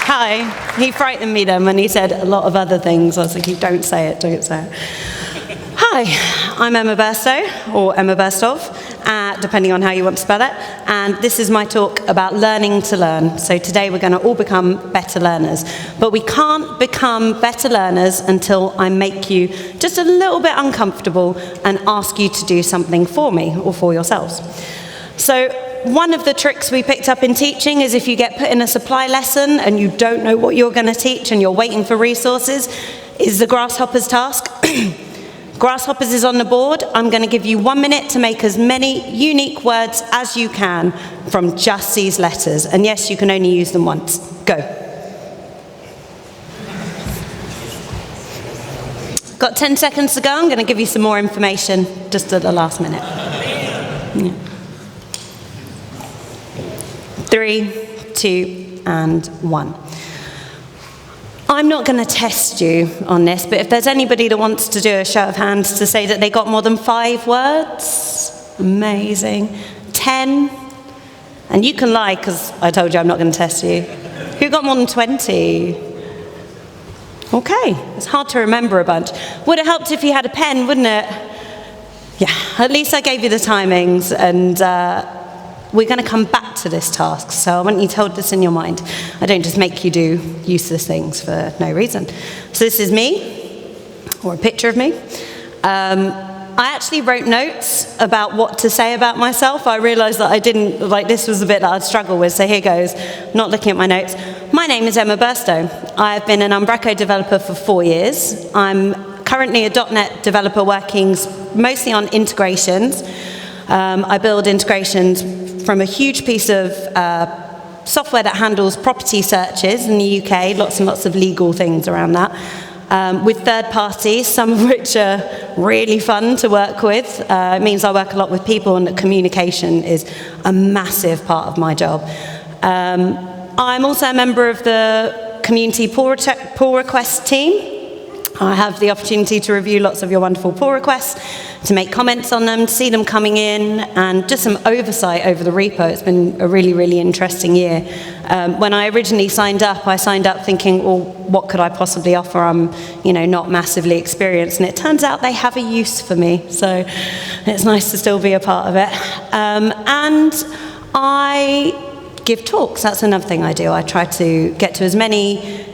Hi. He frightened me then when he said a lot of other things. I was like, don't say it, don't say it. Hi, I'm Emma Burstow, or Emma Burstow, depending on how you want to spell it. And this is my talk about learning to learn. So today we're going to all become better learners. But we can't become better learners until I make you just a little bit uncomfortable and ask you to do something for me or for yourselves. So one of the tricks we picked up in teaching is if you get put in a supply lesson and you don't know what you're going to teach and you're waiting for resources, is the grasshopper's task. Grasshoppers is on the board. I'm going to give you 1 minute to make as many unique words as you can from just these letters. And yes, you can only use them once. Go. Got 10 seconds to go. I'm going to give you some more information just at the last minute. Yeah. 3, 2, and 1. I'm not going to test you on this, but if there's anybody that wants to do a show of hands to say that they got more than 5 words, amazing. 10, and you can lie because I told you I'm not going to test you. Who got more than 20? Okay, it's hard to remember a bunch. Would it helped if you had a pen, wouldn't it? Yeah, at least I gave you the timings, and we're going to come back to this task, so I want you to hold this in your mind. I don't just make you do useless things for no reason. So this is me, or a picture of me. I actually wrote notes about what to say about myself. I realized that I didn't, this was the bit that I'd struggle with, so here goes. Not looking at my notes. My name is Emma Burstow. I've been an Umbraco developer for 4 years. I'm currently a .NET developer working mostly on integrations. I build integrations from a huge piece of software that handles property searches in the UK, lots and lots of legal things around that, with third parties, some of which are really fun to work with. It means I work a lot with people, and that communication is a massive part of my job. I'm also a member of the community pull request team. I have the opportunity to review lots of your wonderful pull requests, to make comments on them, to see them coming in, and just some oversight over the repo. It's been a really, really interesting year. When I originally signed up, I signed up thinking, well, what could I possibly offer? I'm, not massively experienced, and it turns out they have a use for me, so it's nice to still be a part of it. And I give talks. That's another thing I do. I try to get to as many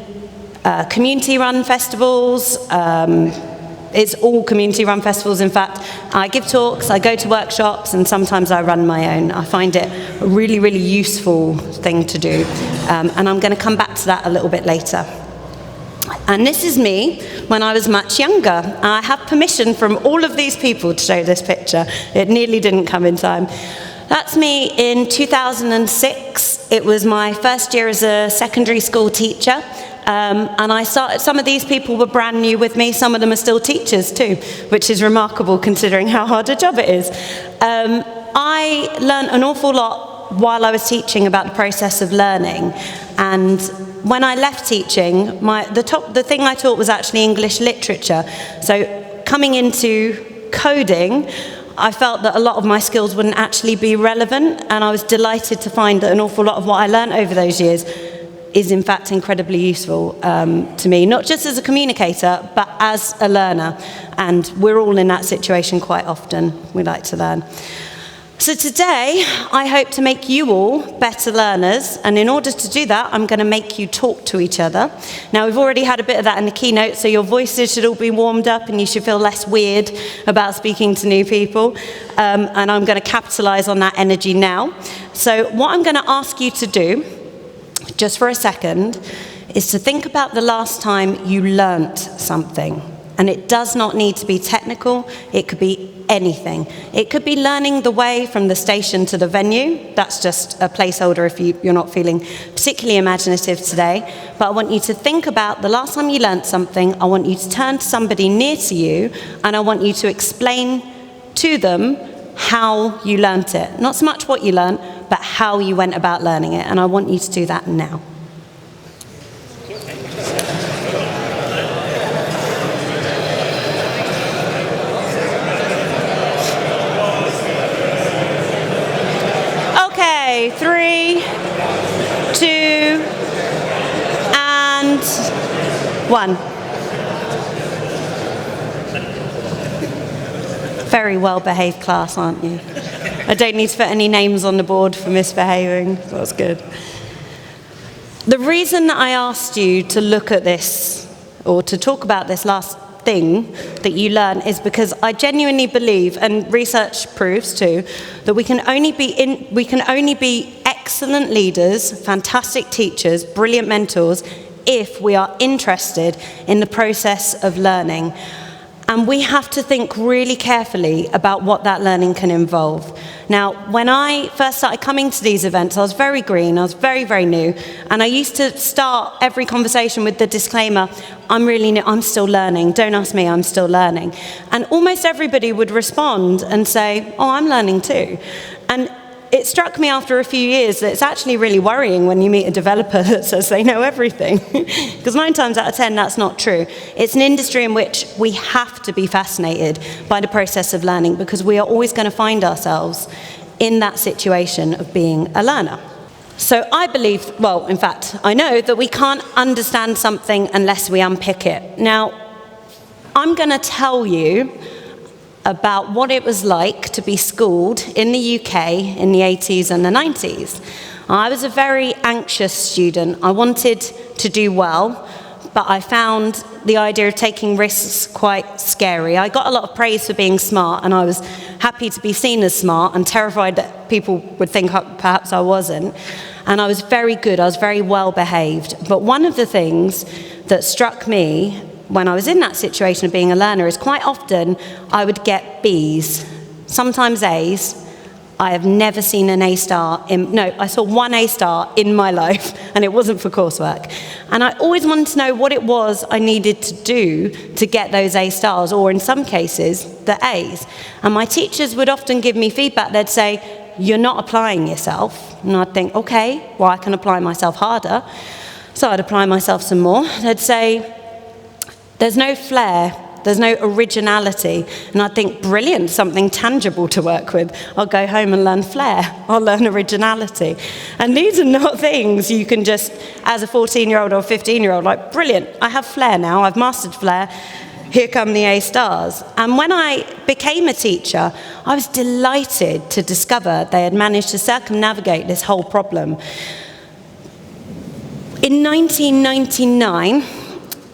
community-run festivals. It's all community-run festivals, in fact. I give talks, I go to workshops, and sometimes I run my own. I find it a really, really useful thing to do. And I'm going to come back to that a little bit later. And this is me when I was much younger. I have permission from all of these people to show this picture. It nearly didn't come in time. That's me in 2006. It was my first year as a secondary school teacher. And I started, some of these people were brand new with me, some of them are still teachers too, which is remarkable considering how hard a job it is. I learned an awful lot while I was teaching about the process of learning, and when I left teaching, the thing I taught was actually English literature. So coming into coding, I felt that a lot of my skills wouldn't actually be relevant, and I was delighted to find that an awful lot of what I learned over those years is in fact incredibly useful to me, not just as a communicator, but as a learner. And we're all in that situation quite often. We like to learn. So today, I hope to make you all better learners. And in order to do that, I'm going to make you talk to each other. Now, we've already had a bit of that in the keynote, so your voices should all be warmed up and you should feel less weird about speaking to new people. And I'm going to capitalize on that energy now. So what I'm going to ask you to do, just for a second, is to think about the last time you learnt something. And it does not need to be technical. It could be anything. It could be learning the way from the station to the venue. That's just a placeholder if you're not feeling particularly imaginative today. But I want you to think about the last time you learnt something. I want you to turn to somebody near to you, and I want you to explain to them how you learnt it. Not so much what you learnt, but how you went about learning it. And I want you to do that now. Okay, 3, 1. Very well-behaved class, aren't you? I don't need to put any names on the board for misbehaving. That's good. The reason that I asked you to look at this, or to talk about this last thing that you learn, is because I genuinely believe, and research proves too, that we can only be excellent leaders, fantastic teachers, brilliant mentors, if we are interested in the process of learning. And we have to think really carefully about what that learning can involve. Now, when I first started coming to these events, I was very green, I was very, very new, and I used to start every conversation with the disclaimer, I'm really new, I'm still learning, don't ask me, I'm still learning. And almost everybody would respond and say, oh, I'm learning too. And it struck me after a few years that it's actually really worrying when you meet a developer that says they know everything. Because 9 times out of 10, that's not true. It's an industry in which we have to be fascinated by the process of learning, because we are always going to find ourselves in that situation of being a learner. So I believe, well, in fact, I know that we can't understand something unless we unpick it. Now, I'm going to tell you about what it was like to be schooled in the UK in the 80s and the 90s. I was a very anxious student. I wanted to do well, but I found the idea of taking risks quite scary. I got a lot of praise for being smart, and I was happy to be seen as smart and terrified that people would think perhaps I wasn't. And I was very good, I was very well behaved. But one of the things that struck me when I was in that situation of being a learner is quite often I would get B's, sometimes A's. I have never seen an A star I saw 1 A star in my life, and it wasn't for coursework. And I always wanted to know what it was I needed to do to get those A stars, or in some cases, the A's. And my teachers would often give me feedback. They'd say, you're not applying yourself. And I'd think, okay, well, I can apply myself harder. So I'd apply myself some more. They'd say, there's no flair, there's no originality. And I'd think, brilliant, something tangible to work with. I'll go home and learn flair. I'll learn originality. And these are not things you can just, as a 14-year-old or 15-year-old, like, brilliant, I have flair now, I've mastered flair, here come the A stars. And when I became a teacher, I was delighted to discover they had managed to circumnavigate this whole problem. In 1999,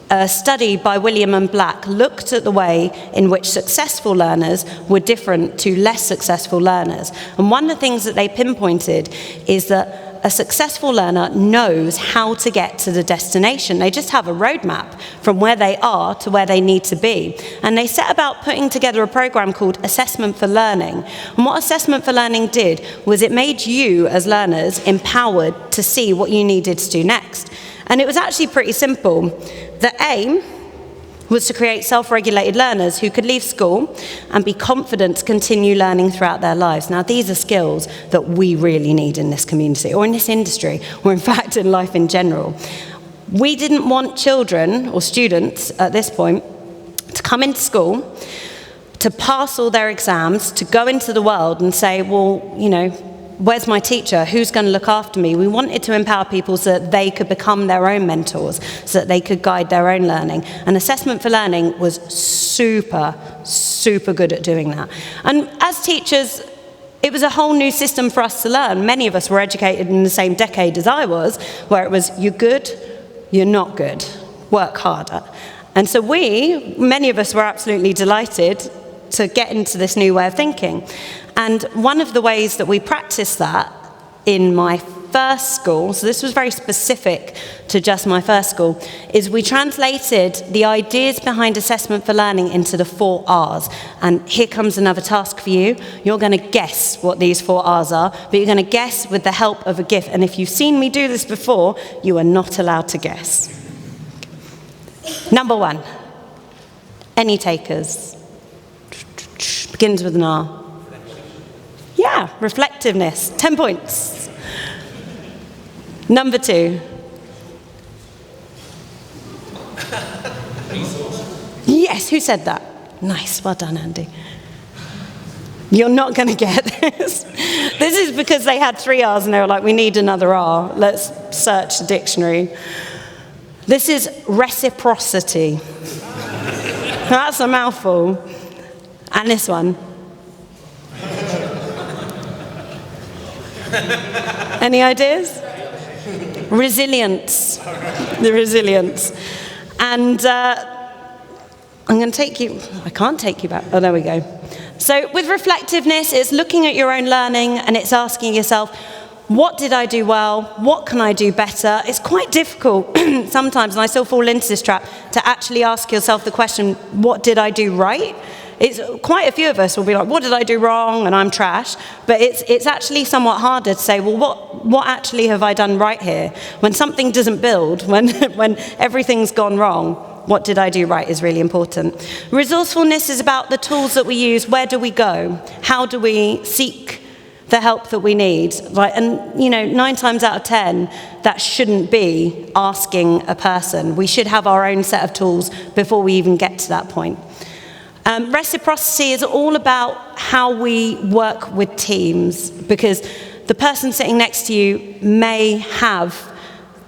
a study by William and Black looked at the way in which successful learners were different to less successful learners. And one of the things that they pinpointed is that a successful learner knows how to get to the destination. They just have a roadmap from where they are to where they need to be. And they set about putting together a program called Assessment for Learning. And what Assessment for Learning did was it made you as learners empowered to see what you needed to do next. And it was actually pretty simple. The aim was to create self-regulated learners who could leave school and be confident to continue learning throughout their lives. Now, these are skills that we really need in this community, or in this industry, or in fact in life in general. We didn't want children or students at this point to come into school, to pass all their exams, to go into the world and say, well, you know, where's my teacher? Who's going to look after me? We wanted to empower people so that they could become their own mentors, so that they could guide their own learning. And Assessment for Learning was super, super good at doing that. And as teachers, it was a whole new system for us to learn. Many of us were educated in the same decade as I was, where it was, you're good, you're not good, work harder. And so many of us were absolutely delighted to get into this new way of thinking. And one of the ways that we practiced that in my first school, so this was very specific to just my first school, is we translated the ideas behind Assessment for Learning into the 4 R's. And here comes another task for you. You're going to guess what these 4 R's are, but you're going to guess with the help of a GIF. And if you've seen me do this before, you are not allowed to guess. Number 1, any takers? Begins with an R. Yeah, reflectiveness, 10 points. Number 2. Yes, who said that? Nice, well done, Andy. You're not going to get this. This is because they had 3 R's and they were like, we need another R. Let's search the dictionary. This is reciprocity. That's a mouthful. And this one. Any ideas? Resilience. The resilience. And I'm going to take you, I can't take you back. Oh, there we go. So with reflectiveness, it's looking at your own learning and it's asking yourself, what did I do well? What can I do better? It's quite difficult sometimes, and I still fall into this trap, to actually ask yourself the question, what did I do right? It's quite a few of us will be like, what did I do wrong? And I'm trash. But it's actually somewhat harder to say, well, what actually have I done right here? When something doesn't build, when everything's gone wrong, what did I do right is really important. Resourcefulness is about the tools that we use. Where do we go? How do we seek the help that we need? Right? And 9 times out of 10, that shouldn't be asking a person. We should have our own set of tools before we even get to that point. Reciprocity is all about how we work with teams, because the person sitting next to you may have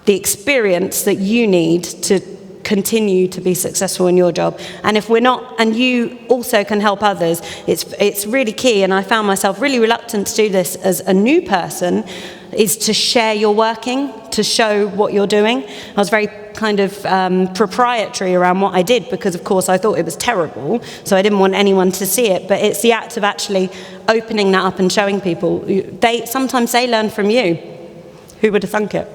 the experience that you need to continue to be successful in your job. And if we're not, and you also can help others, it's really key, and I found myself really reluctant to do this as a new person, is to share your working, to show what you're doing. I was very kind of proprietary around what I did, because of course I thought it was terrible, so I didn't want anyone to see it. But it's the act of actually opening that up and showing people. Sometimes they learn from you. Who would have thunk it?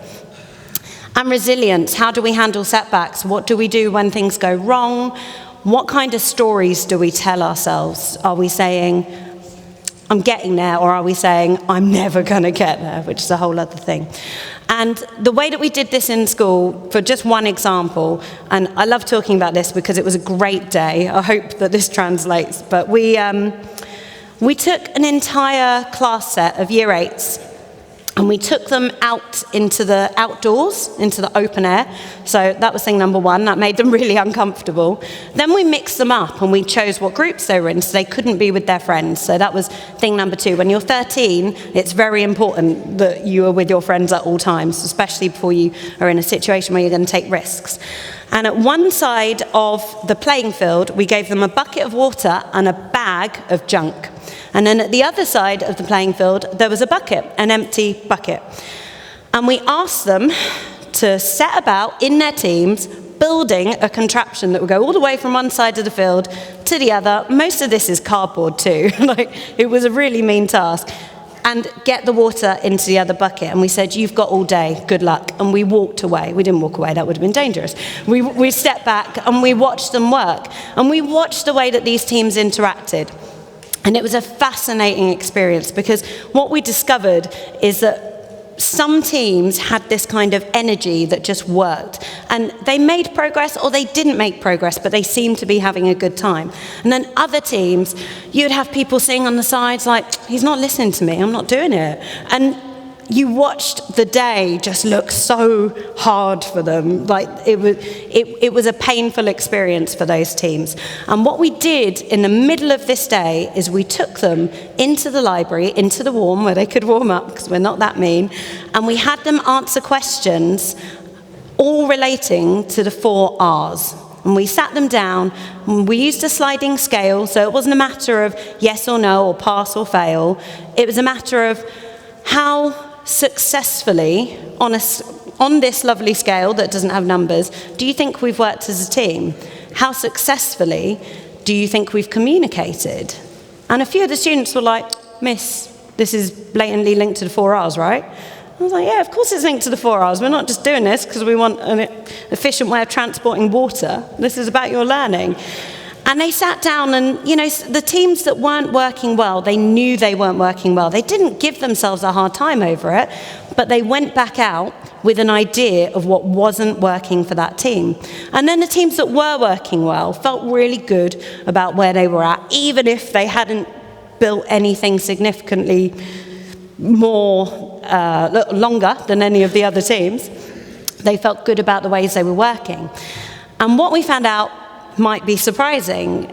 And resilience, how do we handle setbacks? What do we do when things go wrong? What kind of stories do we tell ourselves? Are we saying, I'm getting there, or are we saying, I'm never going to get there, which is a whole other thing. And the way that we did this in school, for just one example, and I love talking about this because it was a great day. I hope that this translates. But we took an entire class set of year 8s, and we took them out into the outdoors, into the open air. So that was thing number 1. That made them really uncomfortable. Then we mixed them up and we chose what groups they were in, so they couldn't be with their friends. So that was thing number 2. When you're 13, it's very important that you are with your friends at all times, especially before you are in a situation where you're going to take risks. And at one side of the playing field, we gave them a bucket of water and a bag of junk. And then at the other side of the playing field, there was a bucket, an empty bucket. And we asked them to set about, in their teams, building a contraption that would go all the way from one side of the field to the other. Most of this is cardboard too. It was a really mean task. And get the water into the other bucket. And we said, you've got all day, good luck. And we walked away. We didn't walk away, that would have been dangerous. We stepped back and we watched them work. And we watched the way that these teams interacted. And it was a fascinating experience, because what we discovered is that some teams had this kind of energy that just worked. And they made progress or they didn't make progress, but they seemed to be having a good time. And then other teams, you'd have people sitting on the sides like, he's not listening to me, I'm not doing it. And you watched the day just look so hard for them. Like it was a painful experience for those teams. And what we did in the middle of this day is we took them into the library, into the warm, where they could warm up, because we're not that mean, and we had them answer questions all relating to the 4 R's. And we sat them down, and we used a sliding scale, so it wasn't a matter of yes or no, or pass or fail. It was a matter of how successfully, on this lovely scale that doesn't have numbers, do you think we've worked as a team? How successfully do you think we've communicated? And a few of the students were like, Miss, this is blatantly linked to the 4 R's, right? I was like, yeah, of course it's linked to the 4 R's. We're not just doing this because we want an efficient way of transporting water. This is about your learning. And they sat down and, the teams that weren't working well, they knew they weren't working well. They didn't give themselves a hard time over it, but they went back out with an idea of what wasn't working for that team. And then the teams that were working well felt really good about where they were at, even if they hadn't built anything significantly more longer than any of the other teams. They felt good about the ways they were working. And what we found out might be surprising.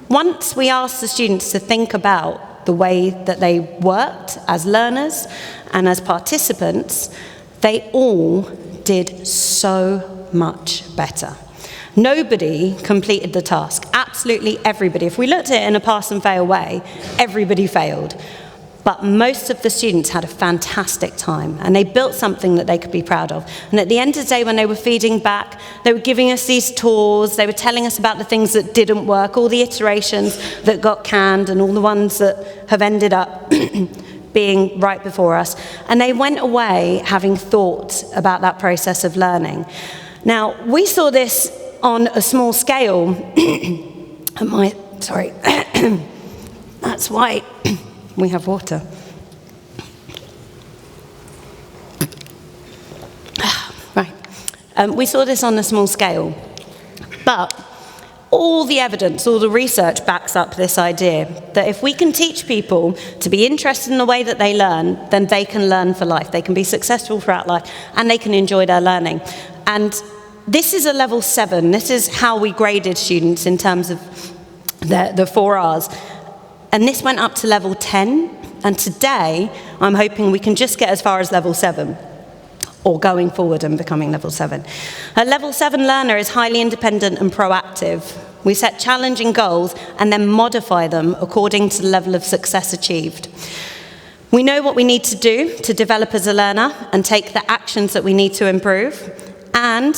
Once we asked the students to think about the way that they worked as learners and as participants, they all did so much better. Nobody completed the task, absolutely everybody. If we looked at it in a pass and fail way, everybody failed. But most of the students had a fantastic time, and they built something that they could be proud of. And at the end of the day, when they were feeding back, they were giving us these tours, they were telling us about the things that didn't work, all the iterations that got canned, and all the ones that have ended up being right before us. And they went away having thought about that process of learning. Now, we saw this on a small scale. That's why we have water. Right. We saw this on a small scale. But all the evidence, all the research backs up this idea that if we can teach people to be interested in the way that they learn, then they can learn for life. They can be successful throughout life, and they can enjoy their learning. And this is a level 7. This is how we graded students in terms of the 4 R's. And this went up to level 10. And today, I'm hoping we can just get as far as level 7, or going forward and becoming level 7. A level 7 learner is highly independent and proactive. We set challenging goals and then modify them according to the level of success achieved. We know what we need to do to develop as a learner and take the actions that we need to improve. And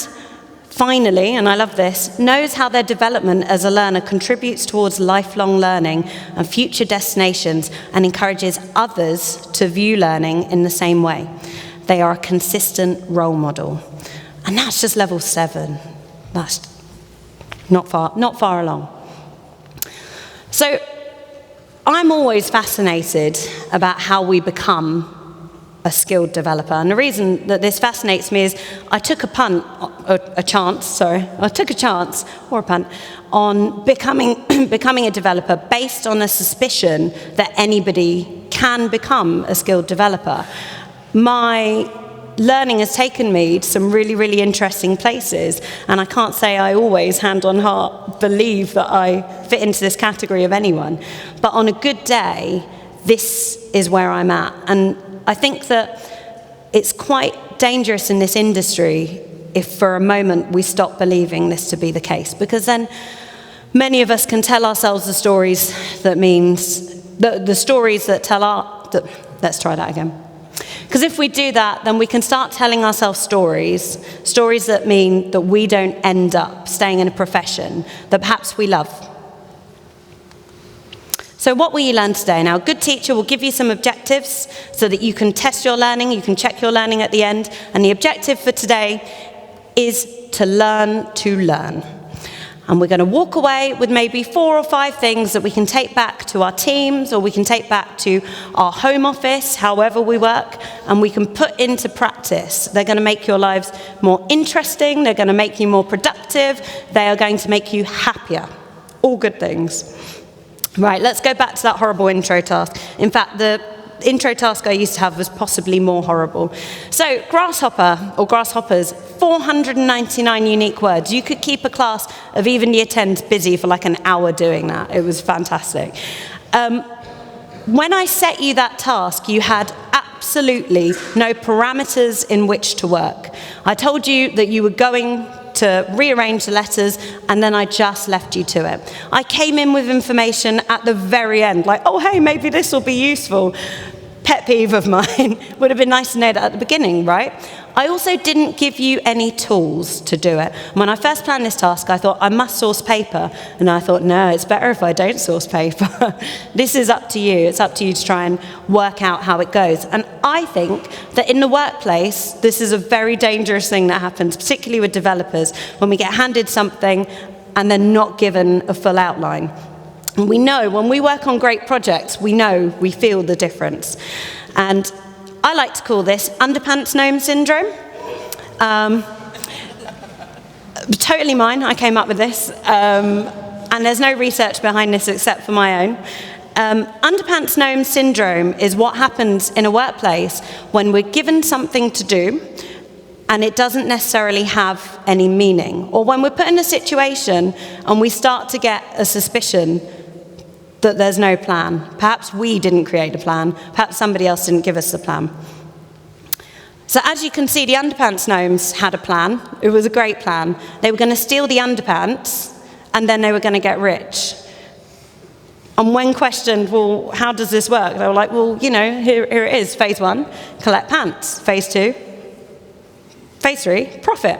finally, and I love this, knows how their development as a learner contributes towards lifelong learning and future destinations, and encourages others to view learning in the same way. They are a consistent role model. And that's just level 7. That's not far along. So I'm always fascinated about how we become a skilled developer. And the reason that this fascinates me is I took a chance on becoming a developer based on a suspicion that anybody can become a skilled developer. My learning has taken me to some really, really interesting places, and I can't say I always, hand on heart, believe that I fit into this category of anyone. But on a good day, this is where I'm at. And I think that it's quite dangerous in this industry if for a moment we stop believing this to be the case, because then many of us can tell ourselves the stories that let's try that again. Because if we do that, then we can start telling ourselves stories that mean that we don't end up staying in a profession that perhaps we love. So what will you learn today? Now, a good teacher will give you some objectives so that you can test your learning, you can check your learning at the end, and the objective for today is to learn to learn. And we're going to walk away with maybe 4 or 5 things that we can take back to our teams, or we can take back to our home office, however we work, and we can put into practice. They're going to make your lives more interesting, they're going to make you more productive, they are going to make you happier. All good things. Right, let's go back to that horrible intro task. In fact, the intro task I used to have was possibly more horrible. So, grasshopper, or grasshoppers, 499 unique words. You could keep a class of even year 10s busy for like an hour doing that. It was fantastic. When I set you that task, you had absolutely no parameters in which to work. I told you that you were going to rearrange the letters, and then I just left you to it. I came in with information at the very end, like, oh, hey, maybe this will be useful. Pet peeve of mine. Would have been nice to know that at the beginning, right? I also didn't give you any tools to do it. When I first planned this task, I thought I must source paper, and I thought, no, it's better if I don't source paper. This is up to you. It's up to you to try and work out how it goes. And I think that in the workplace, this is a very dangerous thing that happens, particularly with developers, when we get handed something and then not given a full outline. And we know when we work on great projects, we feel the difference. And I like to call this underpants gnome syndrome. Totally mine, I came up with this. And there's no research behind this except for my own. Underpants gnome syndrome is what happens in a workplace when we're given something to do and it doesn't necessarily have any meaning. Or when we're put in a situation and we start to get a suspicion that there's no plan. Perhaps we didn't create a plan. Perhaps somebody else didn't give us the plan. So as you can see, the underpants gnomes had a plan. It was a great plan. They were going to steal the underpants, and then they were going to get rich. And when questioned, well, how does this work? They were like, well, here it is. Phase 1, collect pants. Phase 2, phase 3, profit.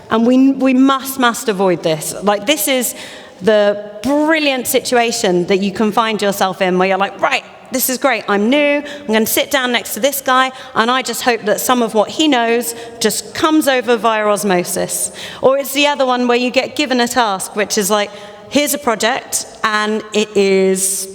And we must avoid this. Like, this is the brilliant situation that you can find yourself in where you're like, right, this is great, I'm new, I'm going to sit down next to this guy, and I just hope that some of what he knows just comes over via osmosis. Or it's the other one where you get given a task, which is like, here's a project, and it is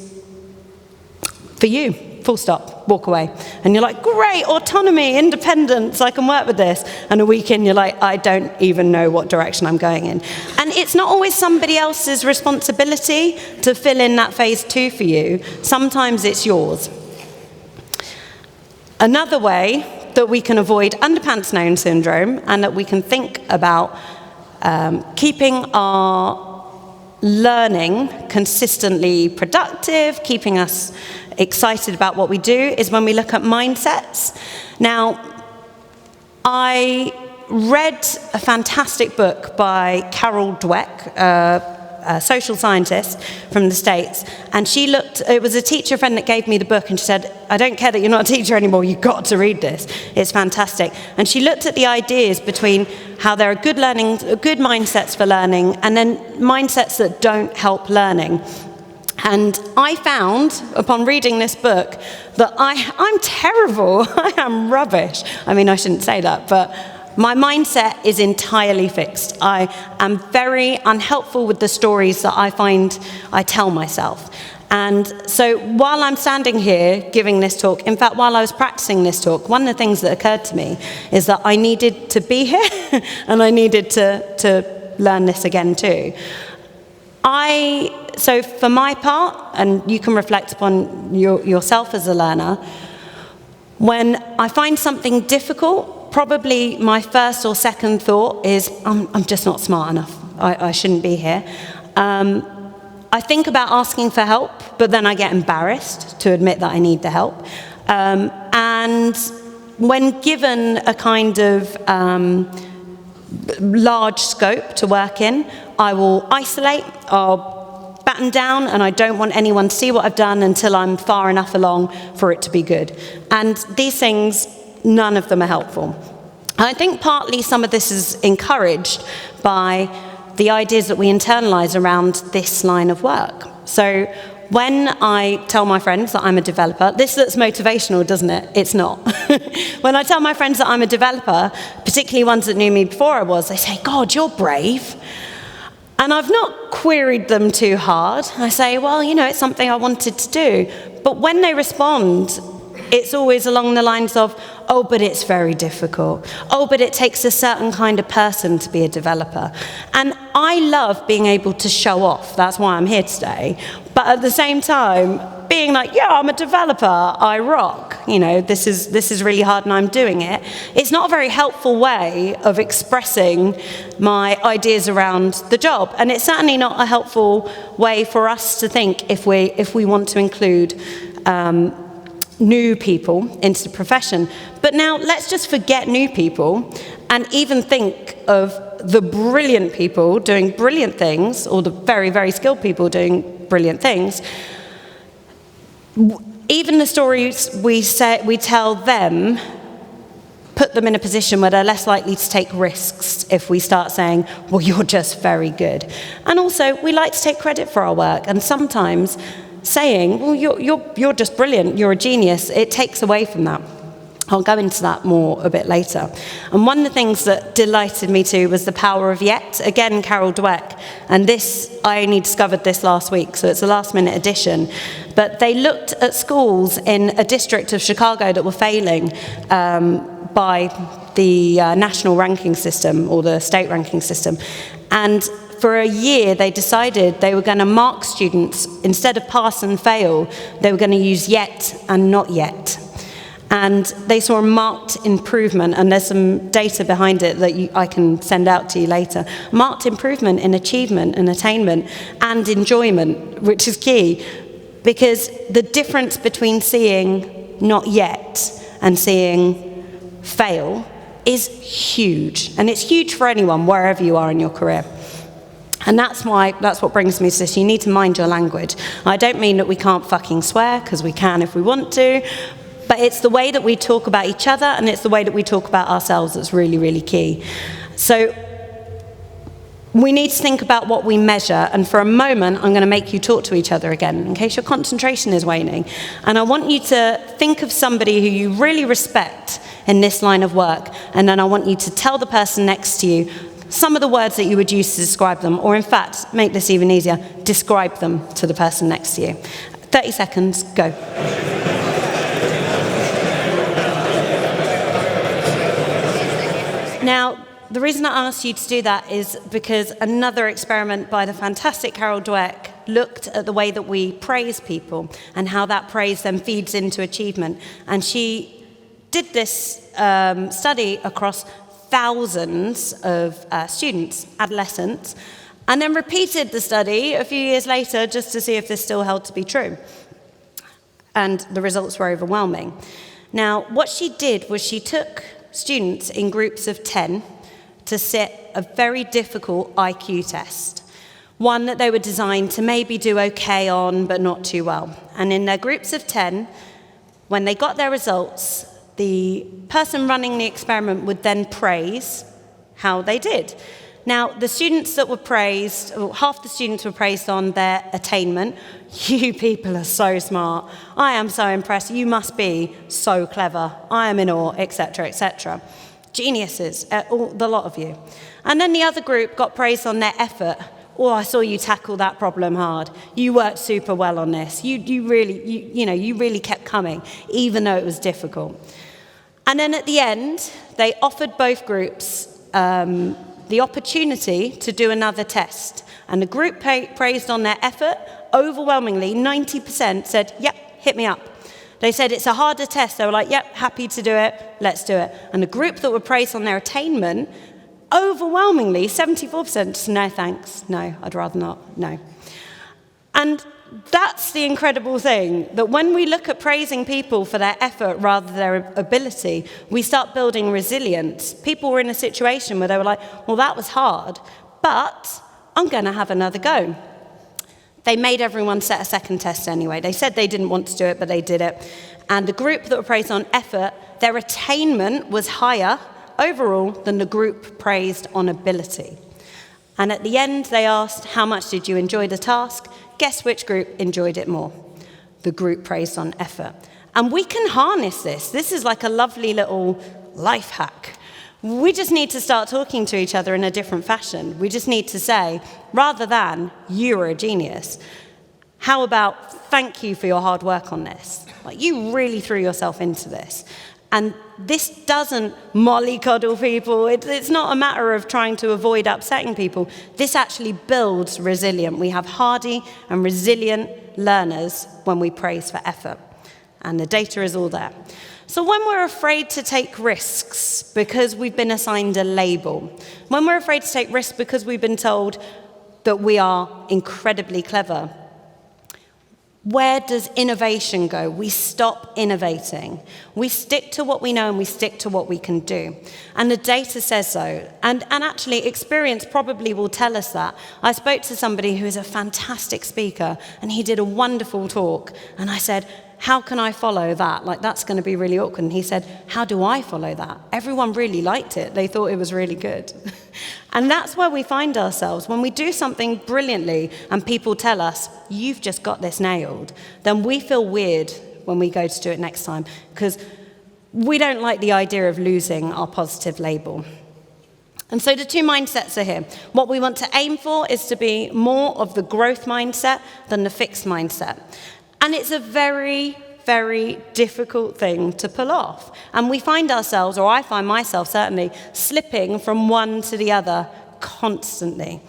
for you, full stop, walk away. And you're like, great, autonomy, independence, I can work with this. And a week in, you're like, I don't even know what direction I'm going in. And it's not always somebody else's responsibility to fill in that phase 2 for you. Sometimes it's yours. Another way that we can avoid underpants gnome syndrome, and that we can think about keeping our learning consistently productive, keeping us excited about what we do, is when we look at mindsets. Now, I read a fantastic book by Carol Dweck, a social scientist from the States, and it was a teacher friend that gave me the book, and she said, I don't care that you're not a teacher anymore, you've got to read this, it's fantastic. And she looked at the ideas between how there are good mindsets for learning, and then mindsets that don't help learning. And I found, upon reading this book, that I'm terrible, I am rubbish. I mean, I shouldn't say that, but my mindset is entirely fixed. I am very unhelpful with the stories that I find I tell myself. And so while I'm standing here giving this talk, in fact, while I was practicing this talk, one of the things that occurred to me is that I needed to be here and I needed to learn this again too. So for my part, and you can reflect upon yourself as a learner, when I find something difficult, probably my first or second thought is, I'm just not smart enough. I shouldn't be here. I think about asking for help, but then I get embarrassed to admit that I need the help. And when given a kind of large scope to work in, I will isolate, I'll batten down, and I don't want anyone to see what I've done until I'm far enough along for it to be good. And these things, none of them are helpful. And I think partly some of this is encouraged by the ideas that we internalize around this line of work. So when I tell my friends that I'm a developer, this looks motivational, doesn't it? It's not. When I tell my friends that I'm a developer, particularly ones that knew me before I was, they say, God, you're brave. And I've not queried them too hard. I say, well, it's something I wanted to do. But when they respond, it's always along the lines of, oh, but it's very difficult. Oh, but it takes a certain kind of person to be a developer. And I love being able to show off. That's why I'm here today. But at the same time, being like, yeah, I'm a developer, I rock. This is really hard and I'm doing it. It's not a very helpful way of expressing my ideas around the job. And it's certainly not a helpful way for us to think if we want to include new people into the profession. But now let's just forget new people and even think of the brilliant people doing brilliant things, or the very, very skilled people doing brilliant things. Even the stories we tell them put them in a position where they're less likely to take risks if we start saying, well, you're just very good. And also, we like to take credit for our work, and sometimes saying, well, you're just brilliant, you're a genius, it takes away from that. I'll go into that more a bit later. And one of the things that delighted me too was The Power of Yet, again, Carol Dweck. And this, I only discovered this last week, so it's a last-minute addition. But they looked at schools in a district of Chicago that were failing by the national ranking system or the state ranking system. And for a year, they decided they were going to mark students, instead of pass and fail, they were going to use yet and not yet. And they saw a marked improvement, and there's some data behind it that I can send out to you later. Marked improvement in achievement and attainment and enjoyment, which is key, because the difference between seeing not yet and seeing fail is huge. And it's huge for anyone, wherever you are in your career. And that's what brings me to this. You need to mind your language. I don't mean that we can't fucking swear, because we can if we want to, but it's the way that we talk about each other, and it's the way that we talk about ourselves that's really, really key. So we need to think about what we measure, and for a moment, I'm going to make you talk to each other again, in case your concentration is waning. And I want you to think of somebody who you really respect in this line of work, and then I want you to tell the person next to you some of the words that you would use to describe them, or in fact, make this even easier, describe them to the person next to you. 30 seconds, go. Now, the reason I asked you to do that is because another experiment by the fantastic Carol Dweck looked at the way that we praise people and how that praise then feeds into achievement. And she did this study across thousands of students, adolescents, and then repeated the study a few years later just to see if this still held to be true. And the results were overwhelming. Now, what she did was she took students in groups of 10 to sit a very difficult IQ test, one that they were designed to maybe do okay on, but not too well. And in their groups of 10, when they got their results, the person running the experiment would then praise how they did. Now, the students that were praised, half the students were praised on their attainment. You people are so smart. I am so impressed. You must be so clever. I am in awe, etc., etc. Geniuses, the lot of you. And then the other group got praised on their effort. Oh, I saw you tackle that problem hard. You worked super well on this. You really kept coming, even though it was difficult. And then at the end, they offered both groups the opportunity to do another test. And the group praised on their effort. Overwhelmingly, 90% said, yep, hit me up. They said it's a harder test. They were like, yep, happy to do it, let's do it. And the group that were praised on their attainment, overwhelmingly, 74% said, no thanks, no, I'd rather not, no. And that's the incredible thing, that when we look at praising people for their effort rather than their ability, we start building resilience. People were in a situation where they were like, well, that was hard, but I'm going to have another go. They made everyone set a second test anyway. They said they didn't want to do it, but they did it. And the group that were praised on effort, their attainment was higher overall than the group praised on ability. And at the end, they asked, how much did you enjoy the task? Guess which group enjoyed it more? The group praised on effort. And we can harness this. This is like a lovely little life hack. We just need to start talking to each other in a different fashion. We just need to say, rather than, you're a genius, how about, thank you for your hard work on this? Like, you really threw yourself into this. And this doesn't mollycoddle people. It's not a matter of trying to avoid upsetting people. This actually builds resilience. We have hardy and resilient learners when we praise for effort. And the data is all there. So when we're afraid to take risks because we've been assigned a label, when we're afraid to take risks because we've been told that we are incredibly clever, where does innovation go? We stop innovating. We stick to what we know and we stick to what we can do. And the data says so. And actually, experience probably will tell us that. I spoke to somebody who is a fantastic speaker, and he did a wonderful talk. And I said, how can I follow that? Like, that's going to be really awkward. And he said, how do I follow that? Everyone really liked it. They thought it was really good. And that's where we find ourselves. When we do something brilliantly and people tell us, you've just got this nailed, then we feel weird when we go to do it next time, because we don't like the idea of losing our positive label. And so the two mindsets are here. What we want to aim for is to be more of the growth mindset than the fixed mindset. And it's a very, very difficult thing to pull off. And we find ourselves, or I find myself certainly, slipping from one to the other constantly.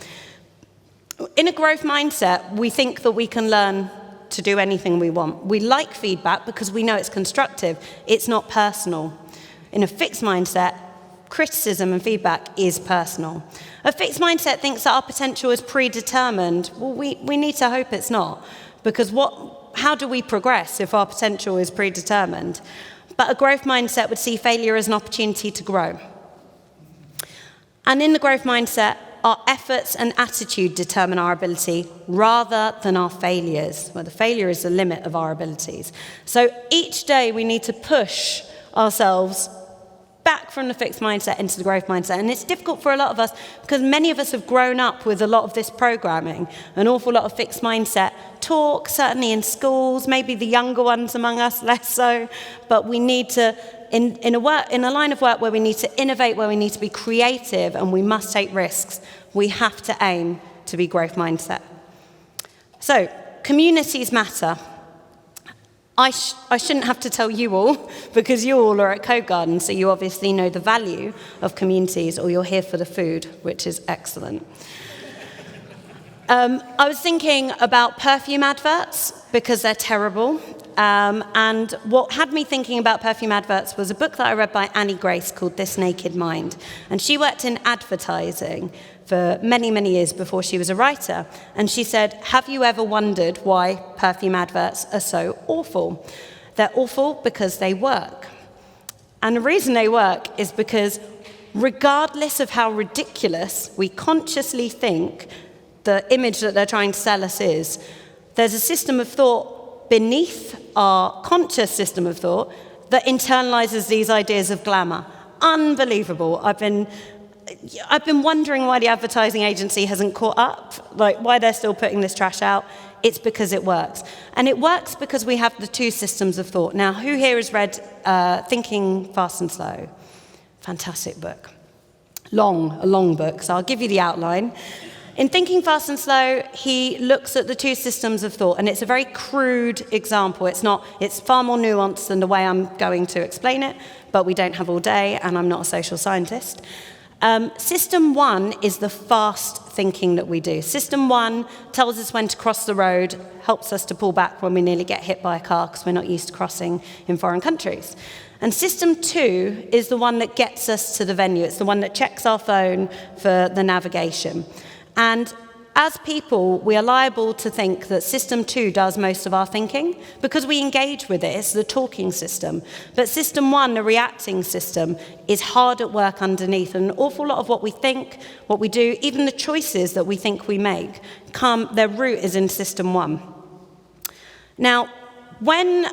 In a growth mindset, we think that we can learn to do anything we want. We like feedback because we know it's constructive. It's not personal. In a fixed mindset, criticism and feedback is personal. A fixed mindset thinks that our potential is predetermined. Well, we need to hope it's not, because how do we progress if our potential is predetermined? But a growth mindset would see failure as an opportunity to grow. And in the growth mindset, our efforts and attitude determine our ability rather than our failures, where the failure is the limit of our abilities. So each day we need to push ourselves back from the fixed mindset into the growth mindset. And it's difficult for a lot of us because many of us have grown up with a lot of this programming, an awful lot of fixed mindset talk, certainly in schools, maybe the younger ones among us less so, but we need to, in a line of work where we need to innovate, where we need to be creative and we must take risks, we have to aim to be growth mindset. So, communities matter. I shouldn't have to tell you all, because you all are at Codegarden, so you obviously know the value of communities, or you're here for the food, which is excellent. I was thinking about perfume adverts, because they're terrible. And what had me thinking about perfume adverts was a book that I read by Annie Grace called This Naked Mind. And she worked in advertising for many, many years before she was a writer. And she said, have you ever wondered why perfume adverts are so awful? They're awful because they work. And the reason they work is because regardless of how ridiculous we consciously think the image that they're trying to sell us is, there's a system of thought beneath our conscious system of thought that internalizes these ideas of glamour. Unbelievable. I've been wondering why the advertising agency hasn't caught up, like why they're still putting this trash out. It's because it works. And it works because we have the two systems of thought. Now, who here has read Thinking Fast and Slow? Fantastic book. A long book, so I'll give you the outline. In Thinking Fast and Slow, he looks at the two systems of thought, and it's a very crude example. It's far more nuanced than the way I'm going to explain it, but we don't have all day, and I'm not a social scientist. System one is the fast thinking that we do. System one tells us when to cross the road, helps us to pull back when we nearly get hit by a car because we're not used to crossing in foreign countries. And system two is the one that gets us to the venue. It's the one that checks our phone for the navigation. And as people, we are liable to think that system two does most of our thinking because we engage with it. It's the talking system. But system one, the reacting system, is hard at work underneath. And an awful lot of what we think, what we do, even the choices that we think we make, their root is in system one. Now, when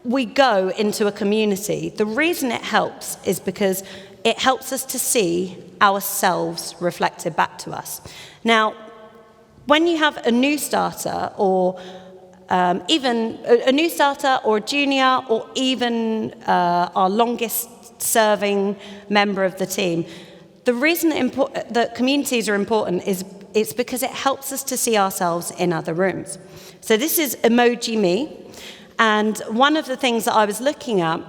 we go into a community, the reason it helps is because it helps us to see ourselves reflected back to us. Now, when you have a new starter, or even a new starter, or a junior, or even our longest-serving member of the team, the reason that communities are important is it's because it helps us to see ourselves in other rooms. So this is Emoji Me, and one of the things that I was looking at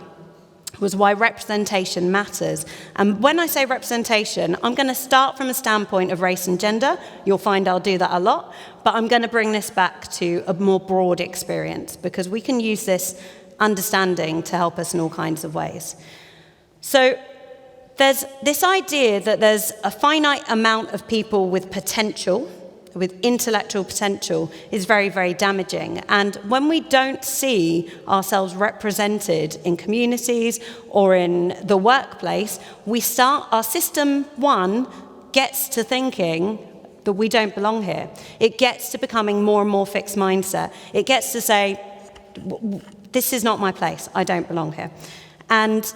was why representation matters. And when I say representation, I'm going to start from a standpoint of race and gender. You'll find I'll do that a lot. But I'm going to bring this back to a more broad experience because we can use this understanding to help us in all kinds of ways. So there's this idea that there's a finite amount of people with potential, with intellectual potential, is very, very damaging. And when we don't see ourselves represented in communities or in the workplace, our system one gets to thinking that we don't belong here. It gets to becoming more and more fixed mindset. It gets to say, this is not my place, I don't belong here. And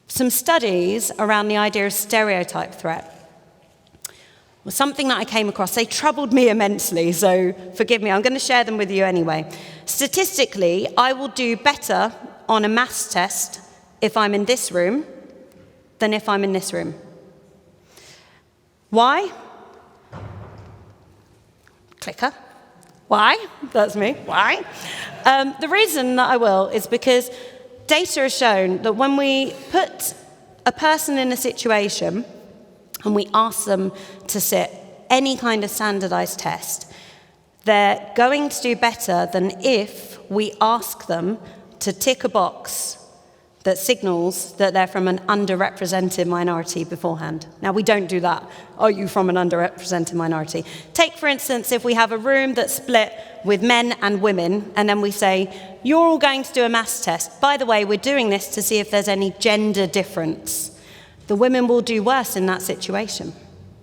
some studies around the idea of stereotype threat was something that I came across. They troubled me immensely, so forgive me. I'm going to share them with you anyway. Statistically, I will do better on a maths test if I'm in this room than if I'm in this room. Why? Clicker. Why? That's me. Why? The reason that I will is because data has shown that when we put a person in a situation and we ask them to sit any kind of standardized test, they're going to do better than if we ask them to tick a box that signals that they're from an underrepresented minority beforehand. Now, we don't do that. Are you from an underrepresented minority? Take, for instance, if we have a room that's split with men and women, and then we say, you're all going to do a maths test. By the way, we're doing this to see if there's any gender difference. The women will do worse in that situation,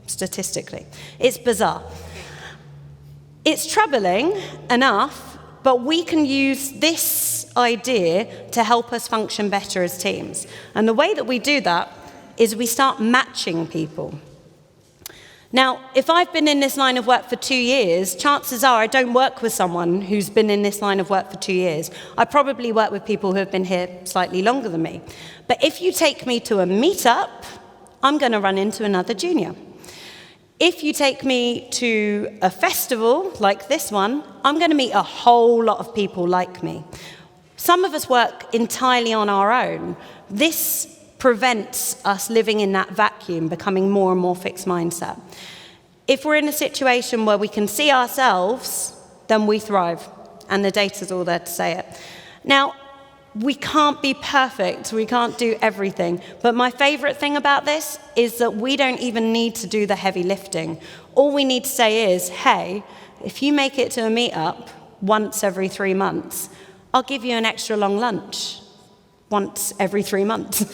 statistically. It's bizarre. It's troubling enough, but we can use this idea to help us function better as teams. And the way that we do that is we start matching people. Now, if I've been in this line of work for 2 years, chances are I don't work with someone who's been in this line of work for 2 years. I probably work with people who have been here slightly longer than me. But if you take me to a meetup, I'm going to run into another junior. If you take me to a festival like this one, I'm going to meet a whole lot of people like me. Some of us work entirely on our own. This prevents us living in that vacuum, becoming more and more fixed mindset. If we're in a situation where we can see ourselves, then we thrive, and the data's all there to say it. Now, we can't be perfect, we can't do everything, but my favorite thing about this is that we don't even need to do the heavy lifting. All we need to say is, hey, if you make it to a meetup once every 3 months, I'll give you an extra long lunch once every 3 months.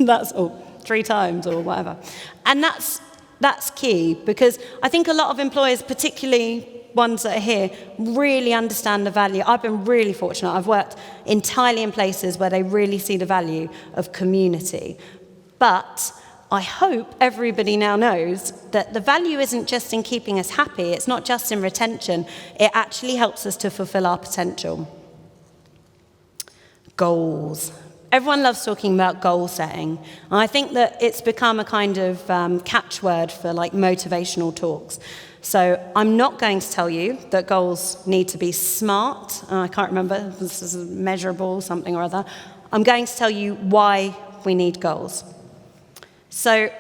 That's all, 3 times or whatever. And that's key, because I think a lot of employers, particularly ones that are here, really understand the value. I've been really fortunate. I've worked entirely in places where they really see the value of community. But I hope everybody now knows that the value isn't just in keeping us happy. It's not just in retention. It actually helps us to fulfill our potential. Goals. Everyone loves talking about goal setting. And I think that it's become a kind of catchword for like motivational talks. So I'm not going to tell you that goals need to be smart. I can't remember, this is measurable, something or other. I'm going to tell you why we need goals. So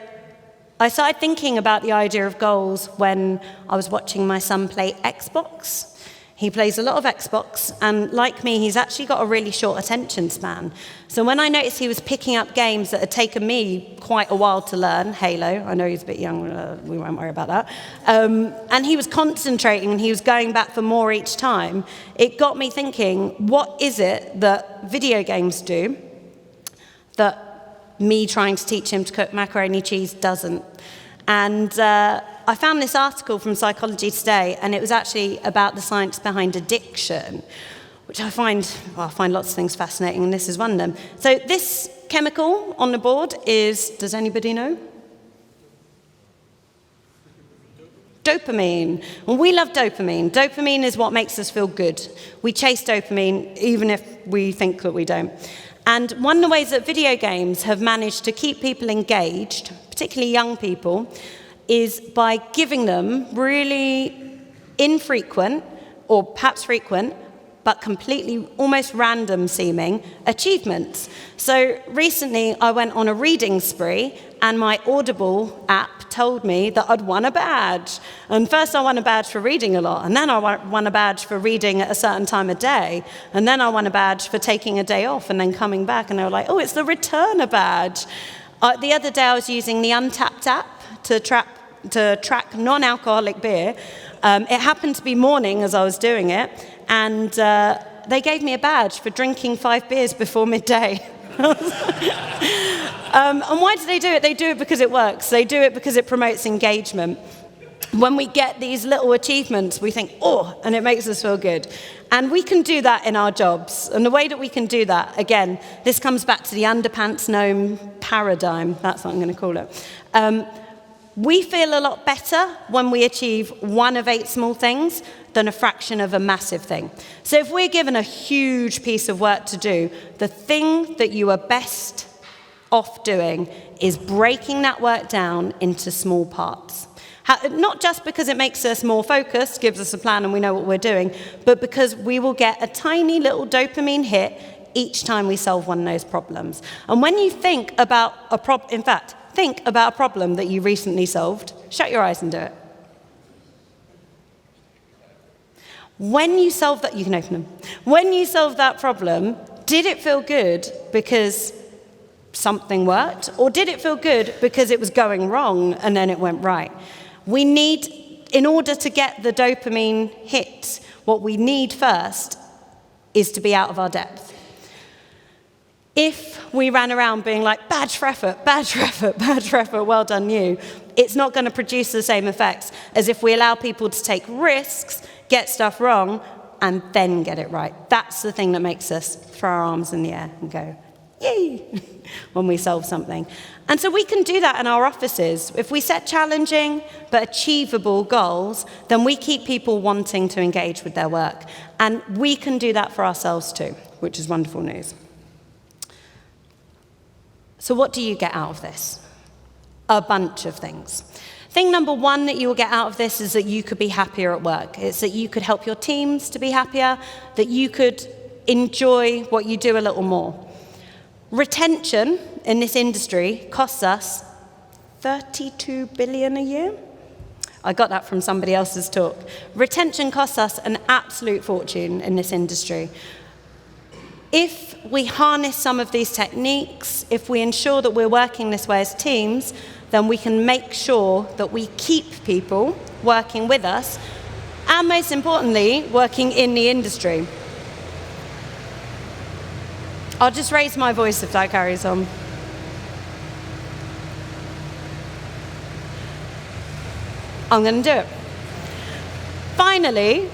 I started thinking about the idea of goals when I was watching my son play Xbox. He plays a lot of Xbox, and like me, he's actually got a really short attention span. So when I noticed he was picking up games that had taken me quite a while to learn, Halo, I know he's a bit young, we won't worry about that, and he was concentrating and he was going back for more each time, it got me thinking, what is it that video games do that me trying to teach him to cook macaroni cheese doesn't? And I found this article from Psychology Today, and it was actually about the science behind addiction, which I find lots of things fascinating, and this is one of them. So this chemical on the board is, does anybody know? Dopamine. Well, we love dopamine. Dopamine is what makes us feel good. We chase dopamine even if we think that we don't. And one of the ways that video games have managed to keep people engaged, particularly young people, is by giving them really infrequent, or perhaps frequent, but completely almost random seeming achievements. So recently I went on a reading spree, and my Audible app told me that I'd won a badge. And first I won a badge for reading a lot, and then I won a badge for reading at a certain time of day, and then I won a badge for taking a day off and then coming back, and they were like, oh, it's the returner badge. The other day I was using the Untapped app to track non-alcoholic beer. It happened to be morning as I was doing it, and they gave me a badge for drinking 5 beers before midday. And why do they do it? They do it because it works. They do it because it promotes engagement. When we get these little achievements, we think, oh, and it makes us feel good. And we can do that in our jobs. And the way that we can do that, again, this comes back to the underpants gnome paradigm. That's what I'm going to call it. We feel a lot better when we achieve 1 of 8 small things than a fraction of a massive thing. So if we're given a huge piece of work to do, the thing that you are best off doing is breaking that work down into small parts. Not just because it makes us more focused, gives us a plan and we know what we're doing, but because we will get a tiny little dopamine hit each time we solve one of those problems. And when you think about think about a problem that you recently solved, shut your eyes and do it. When you solve that, you can open them. When you solve that problem, did it feel good because something worked? Or did it feel good because it was going wrong and then it went right? We need, in order to get the dopamine hit, what we need first is to be out of our depth. If we ran around being like, badge for effort, badge for effort, badge for effort, well done you, it's not going to produce the same effects as if we allow people to take risks, get stuff wrong, and then get it right. That's the thing that makes us throw our arms in the air and go, yay, when we solve something. And so we can do that in our offices. If we set challenging but achievable goals, then we keep people wanting to engage with their work. And we can do that for ourselves too, which is wonderful news. So what do you get out of this? A bunch of things. Thing number one that you will get out of this is that you could be happier at work. It's that you could help your teams to be happier, that you could enjoy what you do a little more. Retention in this industry costs us 32 billion a year. I got that from somebody else's talk. Retention costs us an absolute fortune in this industry. If we harness some of these techniques, if we ensure that we're working this way as teams, then we can make sure that we keep people working with us, and most importantly, working in the industry. I'll just raise my voice if that carries on. I'm going to do it. Finally,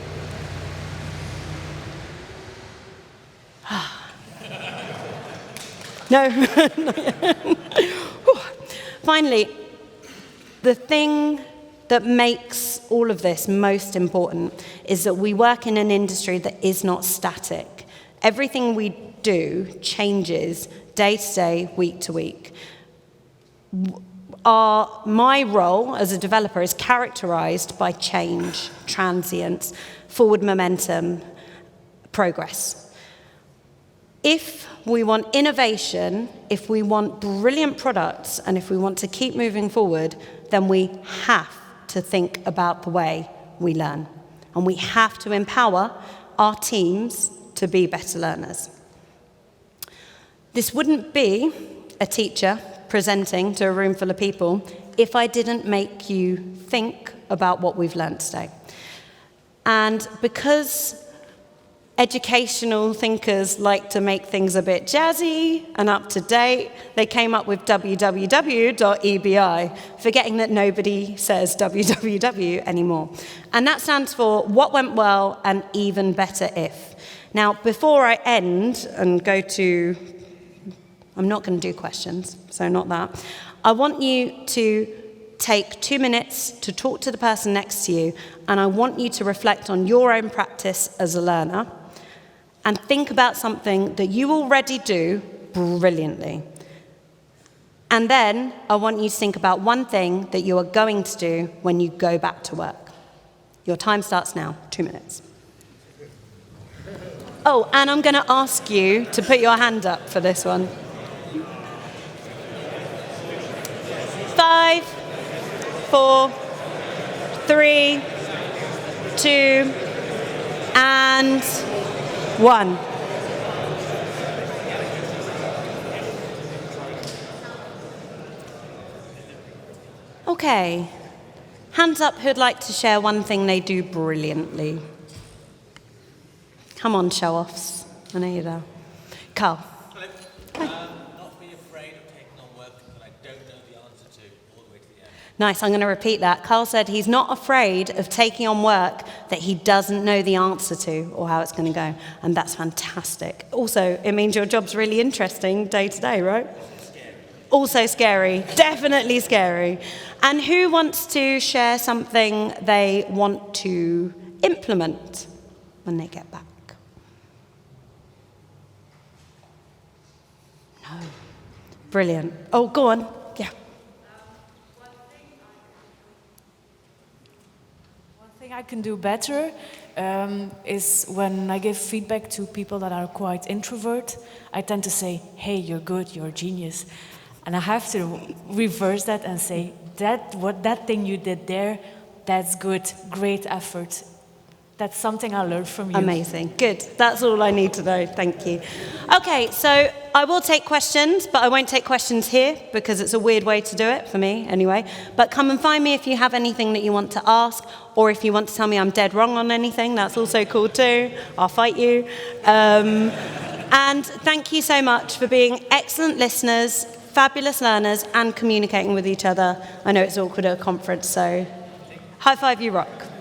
no. Finally, the thing that makes all of this most important is that we work in an industry that is not static. Everything we do changes day to day, week to week. My role as a developer is characterized by change, transience, forward momentum, progress. If we want innovation, if we want brilliant products, and if we want to keep moving forward, then we have to think about the way we learn. And we have to empower our teams to be better learners. This wouldn't be a teacher presenting to a room full of people if I didn't make you think about what we've learned today. And because educational thinkers like to make things a bit jazzy and up to date, they came up with www.ebi, forgetting that nobody says www anymore. And that stands for what went well and even better if. Now, before I end and go to, I'm not going to do questions, so not that. I want you to take 2 minutes to talk to the person next to you, and I want you to reflect on your own practice as a learner and think about something that you already do brilliantly. And then I want you to think about one thing that you are going to do when you go back to work. Your time starts now, 2 minutes. Oh, and I'm going to ask you to put your hand up for this one. 5, 4, 3, 2, and 1. Okay. Hands up who'd like to share one thing they do brilliantly. Come on, show-offs. I know you're there. Carl. Hello. Not be afraid of taking on work that I don't know the answer to all the way to the end. Nice, I'm going to repeat that. Carl said he's not afraid of taking on work that he doesn't know the answer to or how it's going to go. And that's fantastic. Also, it means your job's really interesting day to day, right? Scary. Also scary. Definitely scary. And who wants to share something they want to implement when they get back? No. Brilliant. Oh, go on. Yeah. One thing I can do better is when I give feedback to people that are quite introvert, I tend to say, hey, you're good, you're a genius. And I have to reverse that and say, that thing you did there, that's good, great effort. That's something I learned from you. Amazing. Good. That's all I need to know. Thank you. Okay, so I will take questions, but I won't take questions here because it's a weird way to do it, for me anyway. But come and find me if you have anything that you want to ask, or if you want to tell me I'm dead wrong on anything, that's also cool too. I'll fight you. And thank you so much for being excellent listeners, fabulous learners, and communicating with each other. I know it's awkward at a conference, so high five, you rock.